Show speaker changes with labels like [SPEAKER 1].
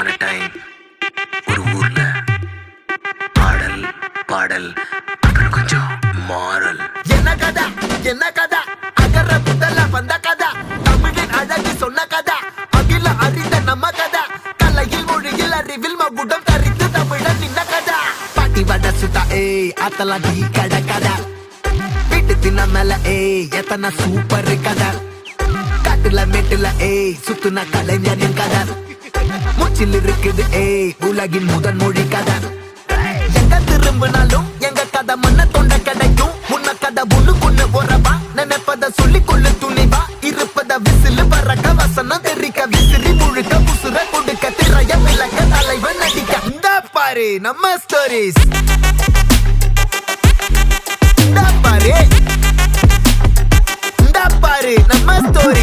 [SPEAKER 1] upon a time ஒரு ஊர்ல ஆடல் பாடல் அப்புறம் கொஞ்சம் மாறல்.
[SPEAKER 2] என்ன கதை அகர முதல்ல வந்த கதை, தமிழின் அழகு சொன்ன கதை, அகில அறிந்த நம்ம கதை, கலையில் மொழியில் அறிவில் மகுடம் தரித்து தமிழன் நின்ன கதை. பாட்டி வட சுட்டா அத்தலாம் டீ கடை கதை, வீட்டு தின்ன மேல எத்தனை சூப்பர் கதை, காட்டுல மேட்டுல சுத்துன கலைஞரின் கதை, மூச்சில் இருக்குது உலகின் முதன் மொழி கதை. எங்க திரும்பினாலும் எங்க கதை மண்ண தொண்ட கிடைக்கும், முன்ன கதை ஒண்ணு கொண்டு போறவா, நினைப்பத சொல்லி கொள்ளு துணிவா, இருப்பத விசிலு பறக்க வசனம் தெரிக்க விசிறி முழுக்க புசுர கொடுக்க திரைய விளக்க தலைவன் நடிக்க. இந்த பாரு நம்ம ஸ்டோரிஸ், இந்த பாரு நம்ம ஸ்டோரி.